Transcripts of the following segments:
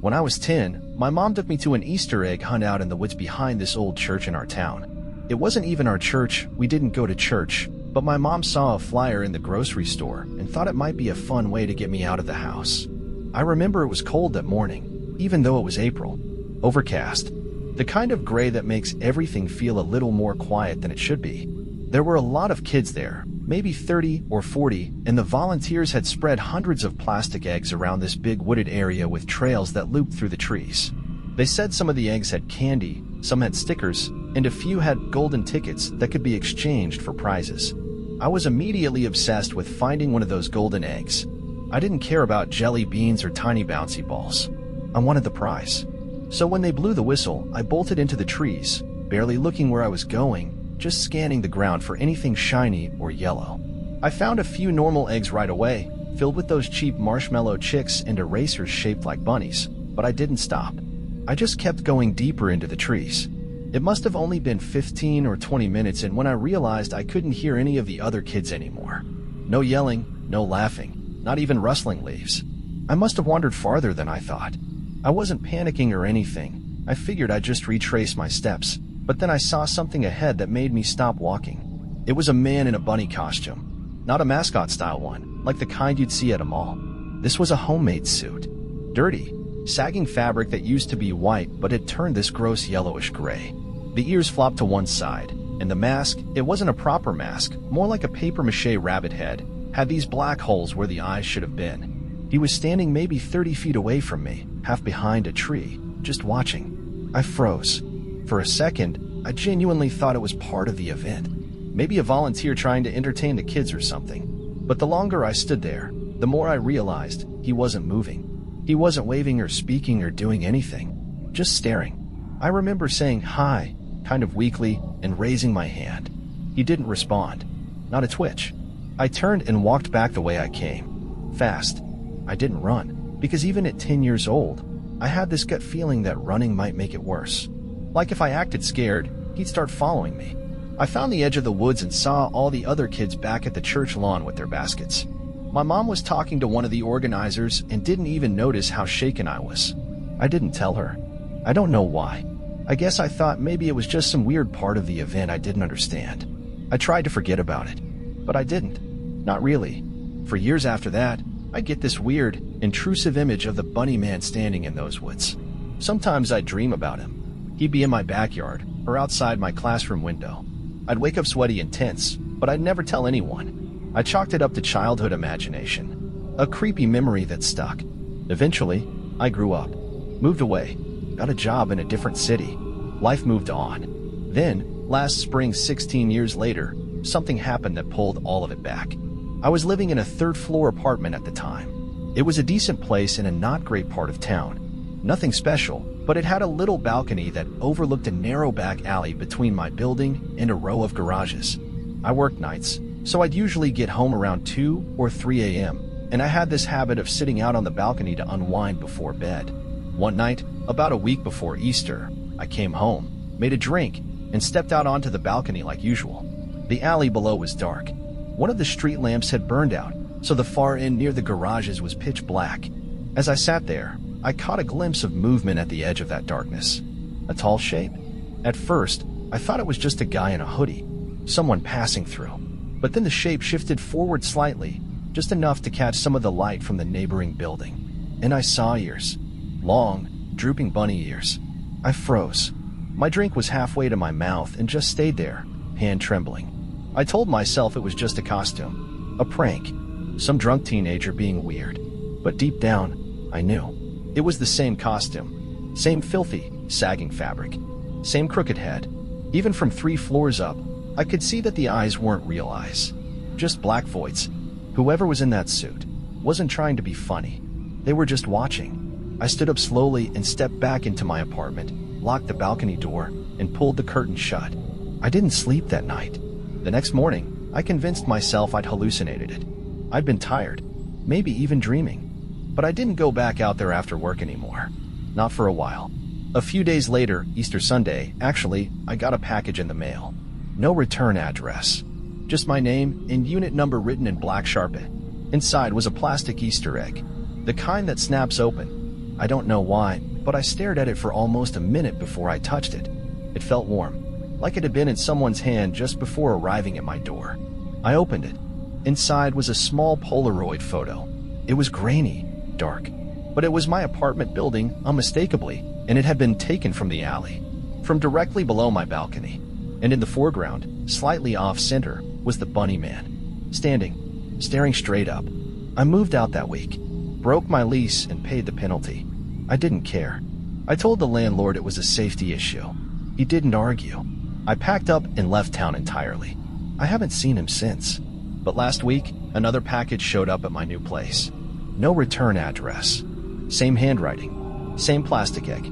When I was 10, my mom took me to an Easter egg hunt out in the woods behind this old church in our town. It wasn't even our church, we didn't go to church, but my mom saw a flyer in the grocery store and thought it might be a fun way to get me out of the house. I remember it was cold that morning, even though it was April. Overcast. The kind of gray that makes everything feel a little more quiet than it should be. There were a lot of kids there, maybe 30 or 40, and the volunteers had spread hundreds of plastic eggs around this big wooded area with trails that looped through the trees. They said some of the eggs had candy, some had stickers, and a few had golden tickets that could be exchanged for prizes. I was immediately obsessed with finding one of those golden eggs. I didn't care about jelly beans or tiny bouncy balls. I wanted the prize. So when they blew the whistle, I bolted into the trees, barely looking where I was going, just scanning the ground for anything shiny or yellow. I found a few normal eggs right away, filled with those cheap marshmallow chicks and erasers shaped like bunnies, but I didn't stop. I just kept going deeper into the trees. It must have only been 15 or 20 minutes, and when I realized I couldn't hear any of the other kids anymore. No yelling, no laughing, not even rustling leaves. I must have wandered farther than I thought. I wasn't panicking or anything. I figured I'd just retrace my steps, but then I saw something ahead that made me stop walking. It was a man in a bunny costume. Not a mascot-style one, like the kind you'd see at a mall. This was a homemade suit. Dirty, sagging fabric that used to be white but had turned this gross yellowish gray. The ears flopped to one side, and the mask, it wasn't a proper mask, more like a papier-mâché rabbit head, had these black holes where the eyes should have been. He was standing maybe 30 feet away from me, half behind a tree, just watching. I froze. For a second, I genuinely thought it was part of the event. Maybe a volunteer trying to entertain the kids or something. But the longer I stood there, the more I realized he wasn't moving. He wasn't waving or speaking or doing anything, just staring. I remember saying hi, kind of weakly, and raising my hand. He didn't respond. Not a twitch. I turned and walked back the way I came. Fast. I didn't run, because even at 10 years old, I had this gut feeling that running might make it worse. Like if I acted scared, he'd start following me. I found the edge of the woods and saw all the other kids back at the church lawn with their baskets. My mom was talking to one of the organizers and didn't even notice how shaken I was. I didn't tell her. I don't know why. I guess I thought maybe it was just some weird part of the event I didn't understand. I tried to forget about it, but I didn't. Not really. For years after that, I get this weird, intrusive image of the bunny man standing in those woods. Sometimes I'd dream about him. He'd be in my backyard or outside my classroom window. I'd wake up sweaty and tense, but I'd never tell anyone. I chalked it up to childhood imagination, a creepy memory that stuck. Eventually, I grew up, moved away, got a job in a different city. Life moved on. Then, last spring, 16 years later, something happened that pulled all of it back. I was living in a third-floor apartment at the time. It was a decent place in a not great part of town. Nothing special, but it had a little balcony that overlooked a narrow back alley between my building and a row of garages. I worked nights, so I'd usually get home around 2 or 3 a.m., and I had this habit of sitting out on the balcony to unwind before bed. One night, about a week before Easter, I came home, made a drink, and stepped out onto the balcony like usual. The alley below was dark. One of the street lamps had burned out, so the far end near the garages was pitch black. As I sat there, I caught a glimpse of movement at the edge of that darkness. A tall shape. At first, I thought it was just a guy in a hoodie, someone passing through. But then the shape shifted forward slightly, just enough to catch some of the light from the neighboring building. And I saw ears. Long, drooping bunny ears. I froze. My drink was halfway to my mouth and just stayed there, hand trembling. I told myself it was just a costume, a prank, some drunk teenager being weird. But deep down, I knew. It was the same costume, same filthy, sagging fabric, same crooked head. Even from 3 floors up, I could see that the eyes weren't real eyes, just black voids. Whoever was in that suit wasn't trying to be funny. They were just watching. I stood up slowly and stepped back into my apartment, locked the balcony door, and pulled the curtain shut. I didn't sleep that night. The next morning, I convinced myself I'd hallucinated it. I'd been tired, maybe even dreaming. But I didn't go back out there after work anymore. Not for a while. A few days later, Easter Sunday, actually, I got a package in the mail. No return address. Just my name and unit number written in black Sharpie. Inside was a plastic Easter egg. The kind that snaps open. I don't know why, but I stared at it for almost a minute before I touched it. It felt warm, like it had been in someone's hand just before arriving at my door. I opened it. Inside was a small Polaroid photo. It was grainy, dark, but it was my apartment building, unmistakably, and it had been taken from the alley, from directly below my balcony. And in the foreground, slightly off-center, was the bunny man, standing, staring straight up. I moved out that week, broke my lease, and paid the penalty. I didn't care. I told the landlord it was a safety issue. He didn't argue. I packed up and left town entirely. I haven't seen him since. But last week, another package showed up at my new place. No return address. Same handwriting. Same plastic egg.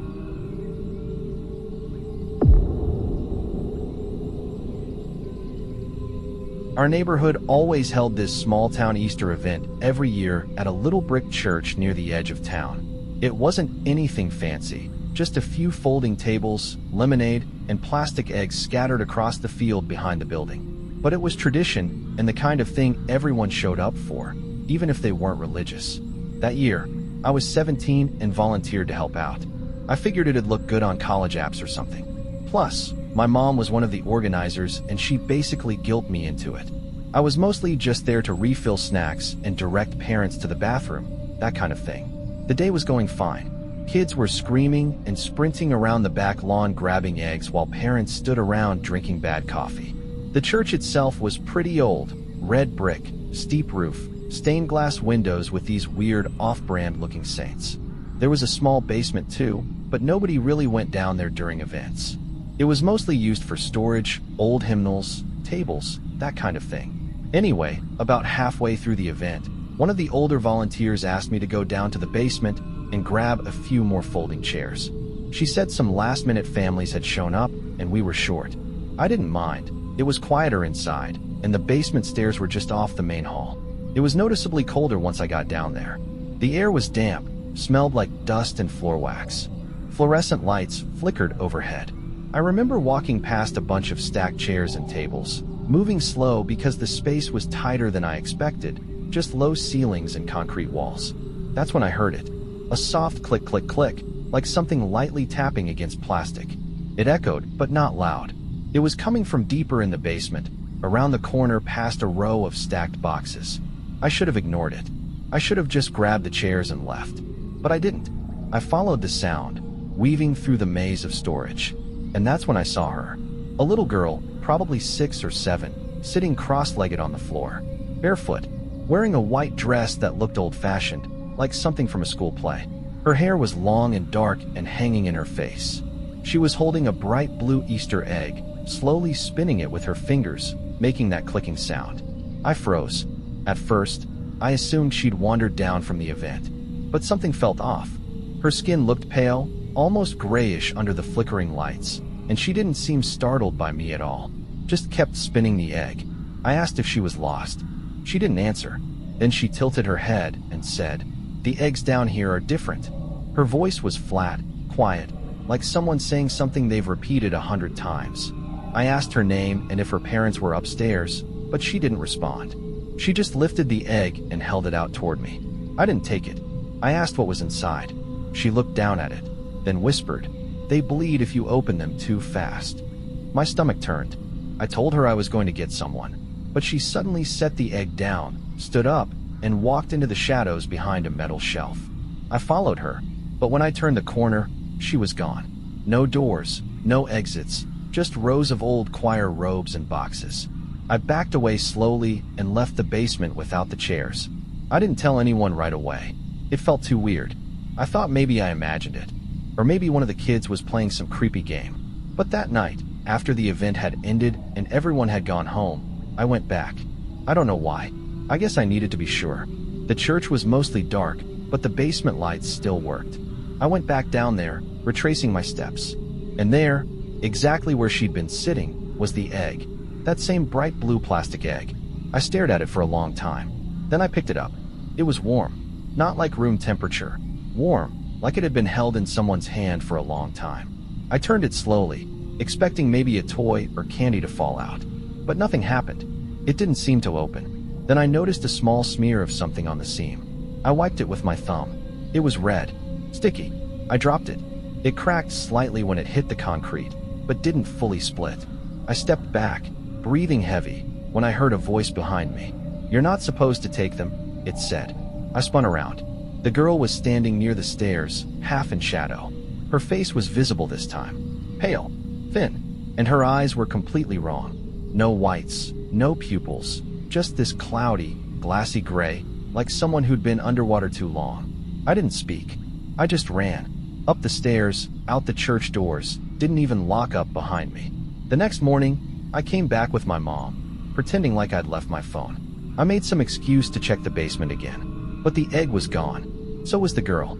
Our neighborhood always held this small-town Easter event every year at a little brick church near the edge of town. It wasn't anything fancy, just a few folding tables, lemonade, and plastic eggs scattered across the field behind the building. But it was tradition and the kind of thing everyone showed up for, even if they weren't religious. That year, I was 17 and volunteered to help out. I figured it'd look good on college apps or something. Plus, my mom was one of the organizers and she basically guilted me into it. I was mostly just there to refill snacks and direct parents to the bathroom, that kind of thing. The day was going fine. Kids were screaming and sprinting around the back lawn grabbing eggs while parents stood around drinking bad coffee. The church itself was pretty old, red brick, steep roof, stained glass windows with these weird off-brand looking saints. There was a small basement too, but nobody really went down there during events. It was mostly used for storage, old hymnals, tables, that kind of thing. Anyway, about halfway through the event, one of the older volunteers asked me to go down to the basement and grab a few more folding chairs. She said some last-minute families had shown up and we were short. I didn't mind. It was quieter inside, and the basement stairs were just off the main hall. It was noticeably colder once I got down there. The air was damp, smelled like dust and floor wax. Fluorescent lights flickered overhead. I remember walking past a bunch of stacked chairs and tables, moving slow because the space was tighter than I expected, just low ceilings and concrete walls. That's when I heard it. A soft click, click, click, like something lightly tapping against plastic. It echoed, but not loud. It was coming from deeper in the basement, around the corner past a row of stacked boxes. I should have ignored it. I should have just grabbed the chairs and left. But I didn't. I followed the sound, weaving through the maze of storage. And that's when I saw her. A little girl, probably 6 or 7, sitting cross-legged on the floor, barefoot, wearing a white dress that looked old-fashioned, like something from a school play. Her hair was long and dark and hanging in her face. She was holding a bright blue Easter egg, slowly spinning it with her fingers, making that clicking sound. I froze. At first, I assumed she'd wandered down from the event, but something felt off. Her skin looked pale, almost grayish under the flickering lights, and she didn't seem startled by me at all, just kept spinning the egg. I asked if she was lost. She didn't answer. Then she tilted her head and said, "The eggs down here are different." Her voice was flat, quiet, like someone saying something they've repeated 100 times. I asked her name and if her parents were upstairs, but she didn't respond. She just lifted the egg and held it out toward me. I didn't take it. I asked what was inside. She looked down at it, then whispered, "They bleed if you open them too fast." My stomach turned. I told her I was going to get someone, but she suddenly set the egg down, stood up, and walked into the shadows behind a metal shelf. I followed her, but when I turned the corner, she was gone. No doors, no exits, just rows of old choir robes and boxes. I backed away slowly and left the basement without the chairs. I didn't tell anyone right away. It felt too weird. I thought maybe I imagined it. Or maybe one of the kids was playing some creepy game. But that night, after the event had ended and everyone had gone home, I went back. I don't know why. I guess I needed to be sure. The church was mostly dark, but the basement lights still worked. I went back down there, retracing my steps. And there, exactly where she'd been sitting, was the egg. That same bright blue plastic egg. I stared at it for a long time. Then I picked it up. It was warm. Not like room temperature. Warm, like it had been held in someone's hand for a long time. I turned it slowly, expecting maybe a toy or candy to fall out. But nothing happened. It didn't seem to open. Then I noticed a small smear of something on the seam. I wiped it with my thumb. It was red. Sticky. I dropped it. It cracked slightly when it hit the concrete, but didn't fully split. I stepped back, breathing heavy, when I heard a voice behind me. "You're not supposed to take them," it said. I spun around. The girl was standing near the stairs, half in shadow. Her face was visible this time. Pale, thin, and her eyes were completely wrong. No whites, no pupils, just this cloudy, glassy gray, like someone who'd been underwater too long. I didn't speak. I just ran. Up the stairs, out the church doors, didn't even lock up behind me. The next morning, I came back with my mom, pretending like I'd left my phone. I made some excuse to check the basement again, but the egg was gone. So was the girl.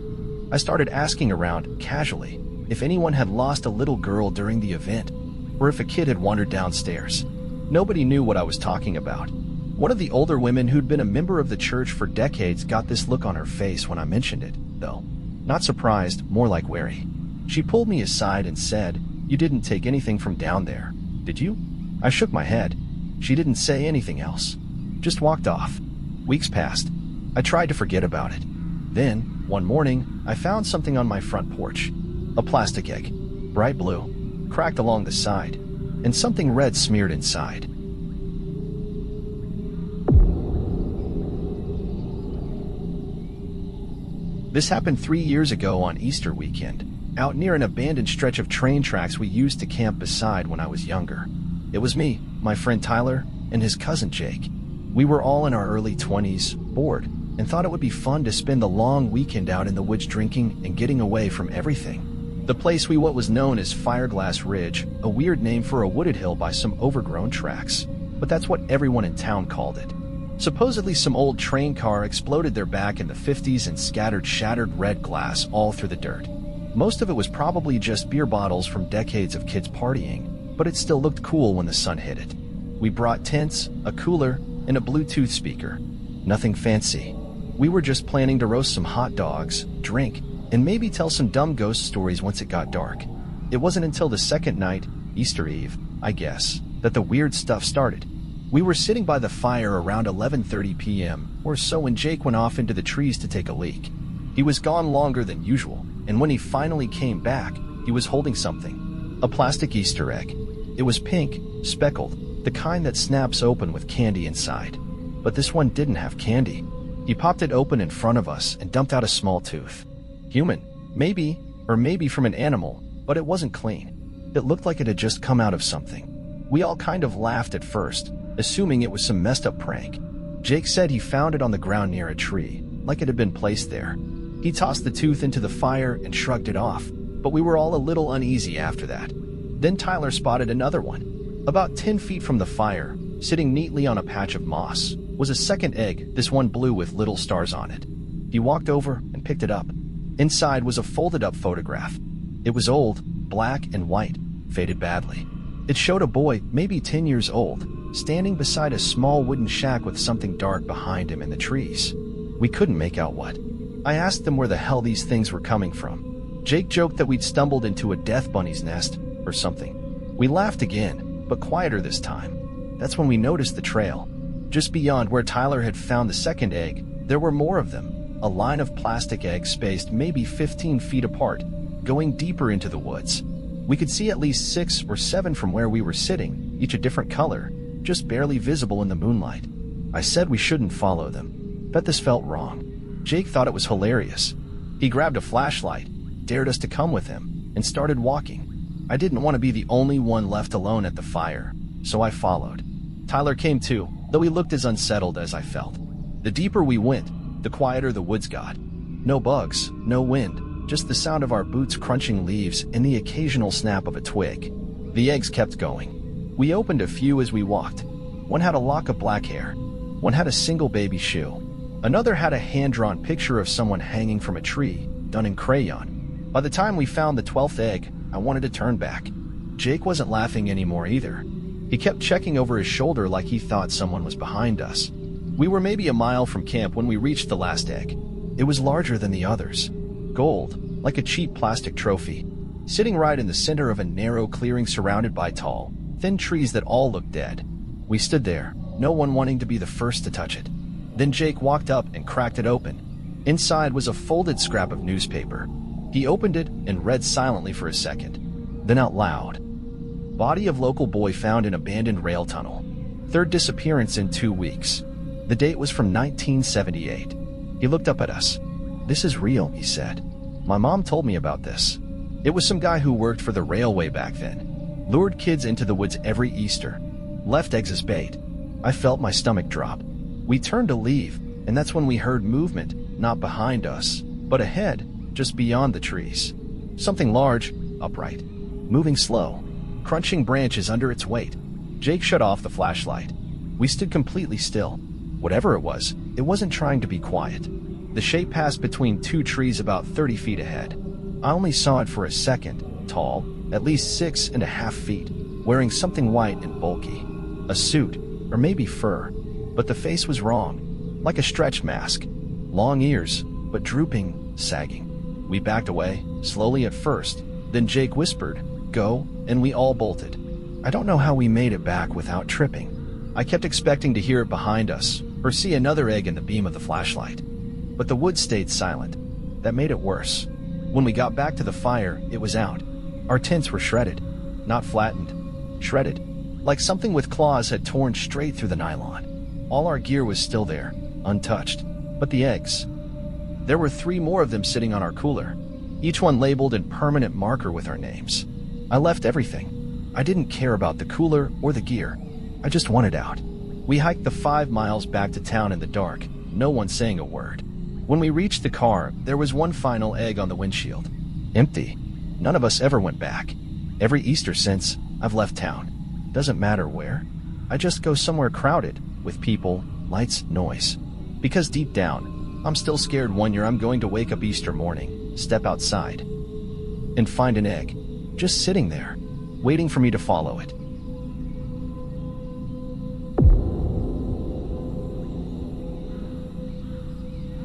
I started asking around, casually, if anyone had lost a little girl during the event, or if a kid had wandered downstairs. Nobody knew what I was talking about. One of the older women who'd been a member of the church for decades got this look on her face when I mentioned it, though. Not surprised, more like wary. She pulled me aside and said, "You didn't take anything from down there, did you?" I shook my head. She didn't say anything else. Just walked off. Weeks passed. I tried to forget about it. Then, one morning, I found something on my front porch. A plastic egg. Bright blue. Cracked along the side. And something red smeared inside. This happened 3 years ago on Easter weekend, out near an abandoned stretch of train tracks we used to camp beside when I was younger. It was me, my friend Tyler, and his cousin Jake. We were all in our early 20s, bored, and thought it would be fun to spend the long weekend out in the woods drinking and getting away from everything. The place we what was known as Fireglass Ridge, a weird name for a wooded hill by some overgrown tracks, but that's what everyone in town called it. Supposedly some old train car exploded there back in the 50s and scattered shattered red glass all through the dirt. Most of it was probably just beer bottles from decades of kids partying, but it still looked cool when the sun hit it. We brought tents, a cooler, and a Bluetooth speaker. Nothing fancy. We were just planning to roast some hot dogs, drink, and maybe tell some dumb ghost stories once it got dark. It wasn't until the second night, Easter Eve, I guess, that the weird stuff started. We were sitting by the fire around 11:30 p.m. or so when Jake went off into the trees to take a leak. He was gone longer than usual, and when he finally came back, he was holding something. A plastic Easter egg. It was pink, speckled, the kind that snaps open with candy inside. But this one didn't have candy. He popped it open in front of us and dumped out a small tooth. Human, maybe, or maybe from an animal, but it wasn't clean. It looked like it had just come out of something. We all kind of laughed at first, assuming it was some messed up prank. Jake said he found it on the ground near a tree, like it had been placed there. He tossed the tooth into the fire and shrugged it off, but we were all a little uneasy after that. Then Tyler spotted another one. About 10 feet from the fire, sitting neatly on a patch of moss, was a second egg, this one blue with little stars on it. He walked over and picked it up. Inside was a folded-up photograph. It was old, black and white, faded badly. It showed a boy, maybe 10 years old, standing beside a small wooden shack with something dark behind him in the trees. We couldn't make out what. I asked them where the hell these things were coming from. Jake joked that we'd stumbled into a death bunny's nest or something. We laughed again, but quieter this time. That's when we noticed the trail. Just beyond where Tyler had found the second egg, there were more of them, a line of plastic eggs spaced maybe 15 feet apart, going deeper into the woods. We could see at least 6 or 7 from where we were sitting, each a different color, just barely visible in the moonlight. I said we shouldn't follow them. Bet this felt wrong. Jake thought it was hilarious. He grabbed a flashlight, dared us to come with him, and started walking. I didn't want to be the only one left alone at the fire, so I followed. Tyler came too, though he looked as unsettled as I felt. The deeper we went, the quieter the woods got. No bugs, no wind, just the sound of our boots crunching leaves and the occasional snap of a twig. The eggs kept going. We opened a few as we walked. One had a lock of black hair. One had a single baby shoe. Another had a hand-drawn picture of someone hanging from a tree, done in crayon. By the time we found the 12th egg, I wanted to turn back. Jake wasn't laughing anymore either. He kept checking over his shoulder like he thought someone was behind us. We were maybe a mile from camp when we reached the last egg. It was larger than the others. Gold, like a cheap plastic trophy, sitting right in the center of a narrow clearing surrounded by tall, thin trees that all looked dead. We stood there, no one wanting to be the first to touch it. Then Jake walked up and cracked it open. Inside was a folded scrap of newspaper, He opened it and read silently for a second, then out loud. Body of local boy found in abandoned rail tunnel. Third disappearance in 2 weeks. The date was from 1978. He looked up at us. "This is real," he said. "My mom told me about this." It was some guy who worked for the railway back then. Lured kids into the woods every Easter. Left eggs as bait. I felt my stomach drop. We turned to leave, and that's when we heard movement, not behind us, but ahead, just beyond the trees. Something large, upright, moving slow, crunching branches under its weight. Jake shut off the flashlight. We stood completely still. Whatever it wasn't trying to be quiet. The shape passed between 2 trees about 30 feet ahead. I only saw it for a second, tall, at least 6.5 feet, wearing something white and bulky. A suit, or maybe fur, but the face was wrong, like a stretch mask. Long ears, but drooping, sagging. We backed away, slowly at first, then Jake whispered, "Go," and we all bolted. I don't know how we made it back without tripping. I kept expecting to hear it behind us, or see another egg in the beam of the flashlight. But the woods stayed silent. That made it worse. When we got back to the fire, it was out. Our tents were shredded. Not flattened. Shredded. Like something with claws had torn straight through the nylon. All our gear was still there, untouched. But the eggs. There were 3 more of them sitting on our cooler, each one labeled in permanent marker with our names. I left everything. I didn't care about the cooler or the gear. I just wanted out. We hiked the 5 miles back to town in the dark, no one saying a word. When we reached the car, there was one final egg on the windshield. Empty. None of us ever went back. Every Easter since, I've left town. Doesn't matter where. I just go somewhere crowded, with people, lights, noise. Because deep down, I'm still scared one year I'm going to wake up Easter morning, step outside, and find an egg, just sitting there, waiting for me to follow it.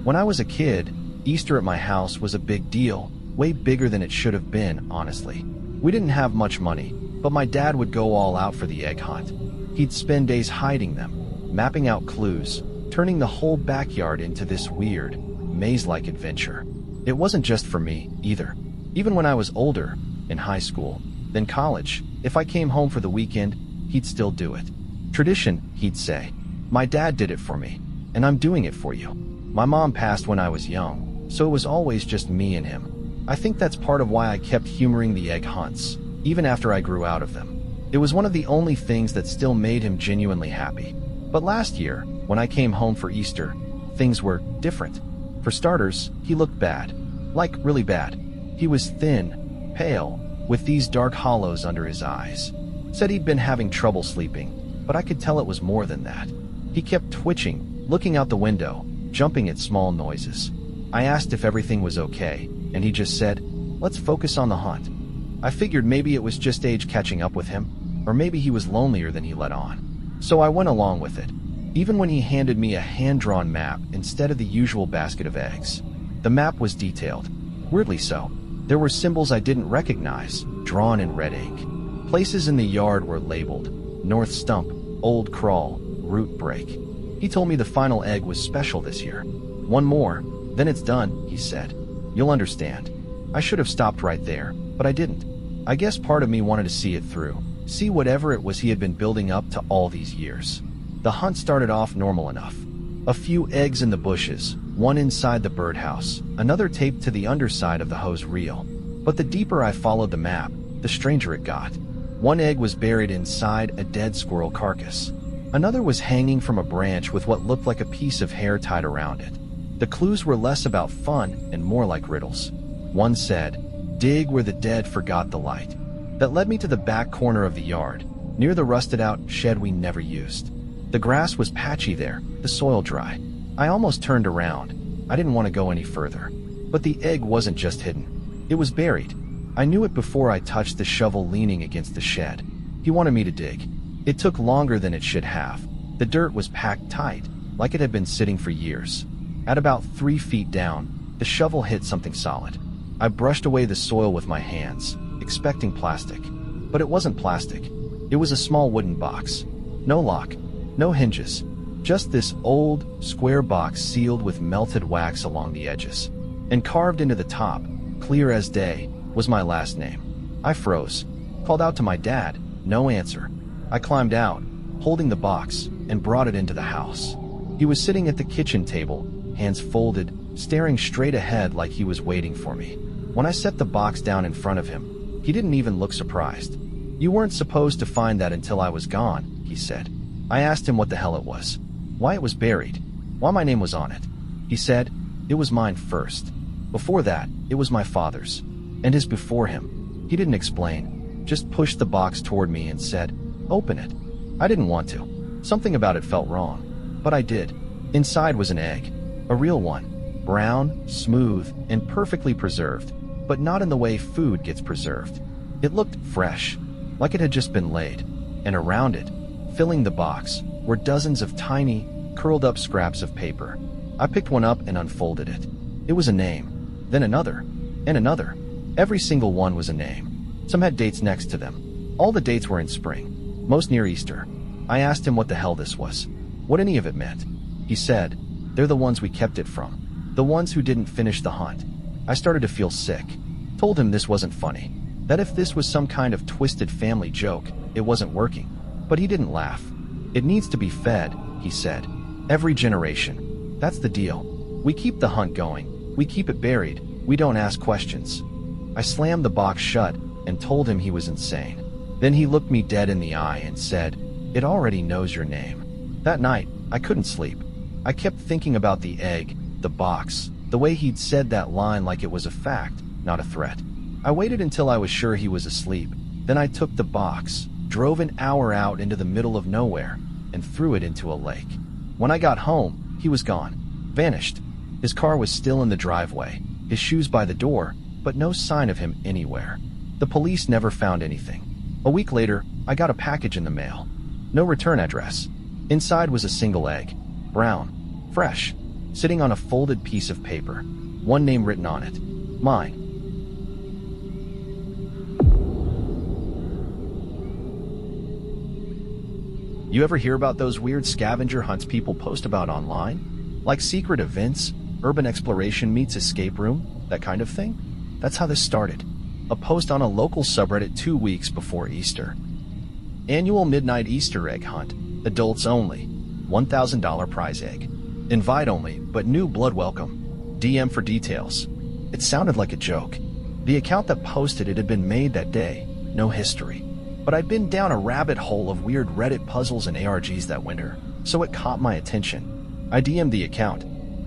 When I was a kid, Easter at my house was a big deal, way bigger than it should have been, honestly. We didn't have much money, but my dad would go all out for the egg hunt. He'd spend days hiding them, mapping out clues, turning the whole backyard into this weird, maze-like adventure. It wasn't just for me, either. Even when I was older, in high school, then college, if I came home for the weekend, he'd still do it. Tradition, he'd say. My dad did it for me, and I'm doing it for you. My mom passed when I was young, so it was always just me and him. I think that's part of why I kept humoring the egg hunts, even after I grew out of them. It was one of the only things that still made him genuinely happy. But last year, when I came home for Easter, things were different. For starters, he looked bad. Like, really bad. He was thin, pale, with these dark hollows under his eyes. Said he'd been having trouble sleeping, but I could tell it was more than that. He kept twitching, looking out the window, jumping at small noises. I asked if everything was okay, and he just said, "Let's focus on the hunt." I figured maybe it was just age catching up with him, or maybe he was lonelier than he let on. So I went along with it, even when he handed me a hand-drawn map instead of the usual basket of eggs. The map was detailed, weirdly so. There were symbols I didn't recognize, drawn in red ink. Places in the yard were labeled: North Stump, Old Crawl, Root Break. He told me the final egg was special this year. "One more, then it's done," he said. "You'll understand." I should have stopped right there, but I didn't. I guess part of me wanted to see it through, see whatever it was he had been building up to all these years. The hunt started off normal enough. A few eggs in the bushes, one inside the birdhouse, another taped to the underside of the hose reel. But the deeper I followed the map, the stranger it got. One egg was buried inside a dead squirrel carcass. Another was hanging from a branch with what looked like a piece of hair tied around it. The clues were less about fun and more like riddles. One said, "Dig where the dead forgot the light." That led me to the back corner of the yard, near the rusted-out shed we never used. The grass was patchy there, the soil dry. I almost turned around. I didn't want to go any further. But the egg wasn't just hidden. It was buried. I knew it before I touched the shovel leaning against the shed. He wanted me to dig. It took longer than it should have. The dirt was packed tight, like it had been sitting for years. At about 3 feet down, the shovel hit something solid. I brushed away the soil with my hands, expecting plastic. But it wasn't plastic. It was a small wooden box. No lock, no hinges. Just this old, square box sealed with melted wax along the edges. And carved into the top, clear as day, was my last name. I froze, called out to my dad, no answer. I climbed out, holding the box, and brought it into the house. He was sitting at the kitchen table, hands folded, staring straight ahead like he was waiting for me. When I set the box down in front of him, he didn't even look surprised. "You weren't supposed to find that until I was gone," he said. I asked him what the hell it was, why it was buried, why my name was on it. He said, "It was mine first. Before that, it was my father's, and his before him." He didn't explain, just pushed the box toward me and said, "Open it." I didn't want to. Something about it felt wrong, but I did. Inside was an egg, a real one, brown, smooth, and perfectly preserved, but not in the way food gets preserved. It looked fresh, like it had just been laid, and around it, filling the box, were dozens of tiny, curled-up scraps of paper. I picked one up and unfolded it. It was a name, then another, and another. Every single one was a name. Some had dates next to them. All the dates were in spring, most near Easter. I asked him what the hell this was, what any of it meant. He said, "They're the ones we kept it from, the ones who didn't finish the hunt." I started to feel sick. Told him this wasn't funny, that if this was some kind of twisted family joke, it wasn't working. But he didn't laugh. "It needs to be fed," he said. "Every generation. That's the deal. We keep the hunt going. We keep it buried. We don't ask questions." I slammed the box shut and told him he was insane. Then he looked me dead in the eye and said, "It already knows your name." That night, I couldn't sleep. I kept thinking about the egg, the box, the way he'd said that line like it was a fact, not a threat. I waited until I was sure he was asleep. Then I took the box, drove an hour out into the middle of nowhere, and threw it into a lake. When I got home, he was gone, vanished. His car was still in the driveway, his shoes by the door, but no sign of him anywhere. The police never found anything. A week later, I got a package in the mail. No return address. Inside was a single egg, brown, fresh, sitting on a folded piece of paper. One name written on it, mine. You ever hear about those weird scavenger hunts people post about online? Like secret events, urban exploration meets escape room, that kind of thing? That's how this started. A post on a local subreddit 2 weeks before Easter. Annual midnight Easter egg hunt. Adults only. $1,000 prize egg. Invite only, but new blood welcome. DM for details. It sounded like a joke. The account that posted it had been made that day. No history. But I'd been down a rabbit hole of weird Reddit puzzles and ARGs that winter, so it caught my attention. I DM'd the account.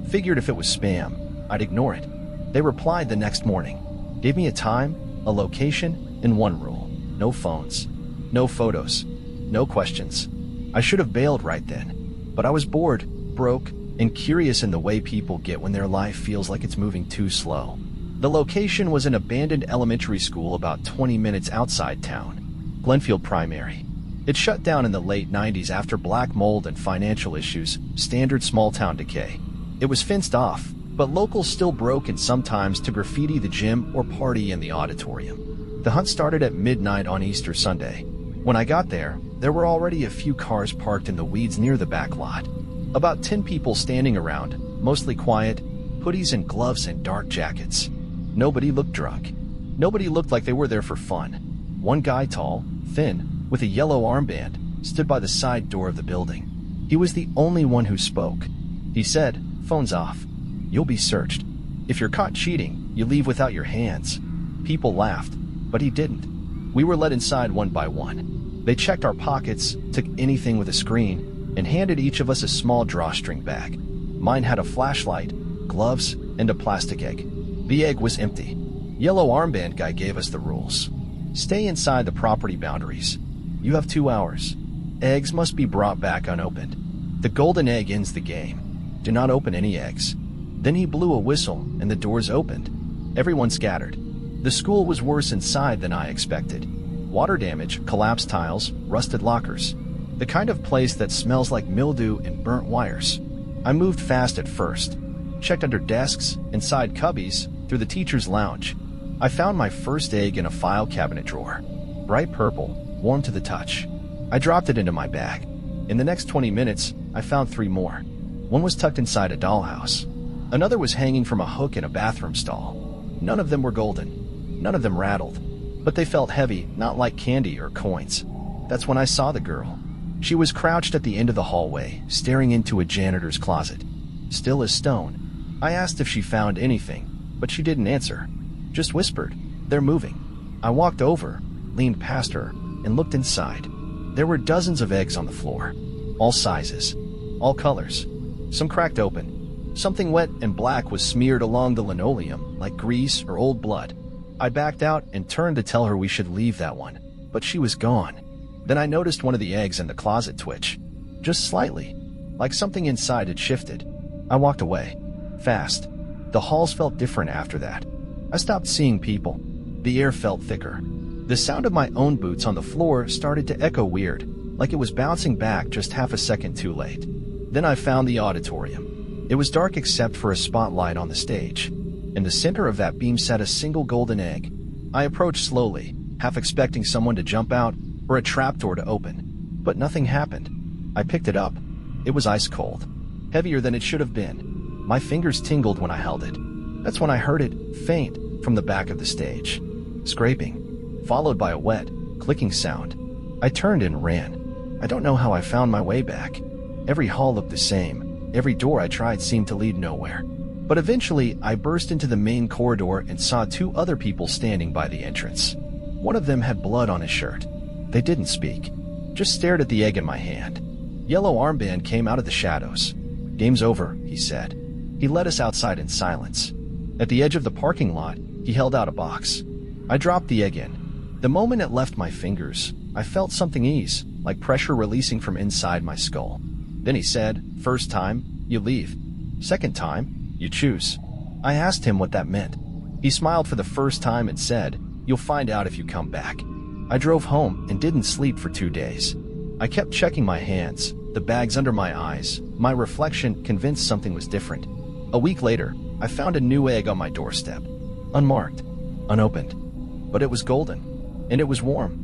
Figured if it was spam, I'd ignore it. They replied the next morning. Gave me a time, a location, and one rule. No phones. No photos. No questions. I should have bailed right then. But I was bored, broke, and curious in the way people get when their life feels like it's moving too slow. The location was an abandoned elementary school about 20 minutes outside town. Glenfield Primary. It shut down in the late 90s after black mold and financial issues, standard small-town decay. It was fenced off, but locals still broke in sometimes to graffiti the gym or party in the auditorium. The hunt started at midnight on Easter Sunday. When I got there were already a few cars parked in the weeds near the back lot. About 10 people standing around, mostly quiet, hoodies and gloves and dark jackets. Nobody looked drunk. Nobody looked like they were there for fun. One guy, tall, thin, with a yellow armband, stood by the side door of the building. He was the only one who spoke. He said, "Phone's off. You'll be searched. If you're caught cheating, you leave without your hands." People laughed, but he didn't. We were let inside one by one. They checked our pockets, took anything with a screen, and handed each of us a small drawstring bag. Mine had a flashlight, gloves, and a plastic egg. The egg was empty. Yellow armband guy gave us the rules. Stay inside the property boundaries. You have 2 hours. Eggs must be brought back unopened. The golden egg ends the game. Do not open any eggs. Then he blew a whistle and the doors opened. Everyone scattered. The school was worse inside than I expected. Water damage, collapsed tiles, rusted lockers. The kind of place that smells like mildew and burnt wires. I moved fast at first. Checked under desks, inside cubbies, through the teacher's lounge. I found my first egg in a file cabinet drawer. Bright purple, warm to the touch. I dropped it into my bag. In the next 20 minutes, I found 3 more. One was tucked inside a dollhouse. Another was hanging from a hook in a bathroom stall. None of them were golden. None of them rattled. But they felt heavy, not like candy or coins. That's when I saw the girl. She was crouched at the end of the hallway, staring into a janitor's closet. Still as stone. I asked if she found anything, but she didn't answer. Just whispered, "They're moving." I walked over, leaned past her, and looked inside. There were dozens of eggs on the floor. All sizes. All colors. Some cracked open. Something wet and black was smeared along the linoleum, like grease or old blood. I backed out and turned to tell her we should leave that one, but she was gone. Then I noticed one of the eggs in the closet twitch. Just slightly. Like something inside had shifted. I walked away. Fast. The halls felt different after that. I stopped seeing people. The air felt thicker. The sound of my own boots on the floor started to echo weird, like it was bouncing back just half a second too late. Then I found the auditorium. It was dark except for a spotlight on the stage. In the center of that beam sat a single golden egg. I approached slowly, half expecting someone to jump out or a trapdoor to open. But nothing happened. I picked it up. It was ice cold. Heavier than it should have been. My fingers tingled when I held it. That's when I heard it, faint, from the back of the stage. Scraping, followed by a wet, clicking sound. I turned and ran. I don't know how I found my way back. Every hall looked the same. Every door I tried seemed to lead nowhere. But eventually, I burst into the main corridor and saw two other people standing by the entrance. One of them had blood on his shirt. They didn't speak, just stared at the egg in my hand. Yellow armband came out of the shadows. "Game's over," he said. He led us outside in silence. At the edge of the parking lot, he held out a box. I dropped the egg in. The moment it left my fingers, I felt something ease, like pressure releasing from inside my skull. Then he said, "First time, you leave. Second time, you choose." I asked him what that meant. He smiled for the first time and said, "You'll find out if you come back." I drove home and didn't sleep for 2 days. I kept checking my hands, the bags under my eyes, my reflection convinced something was different. A week later, I found a new egg on my doorstep. Unmarked, unopened. But it was golden, and it was warm.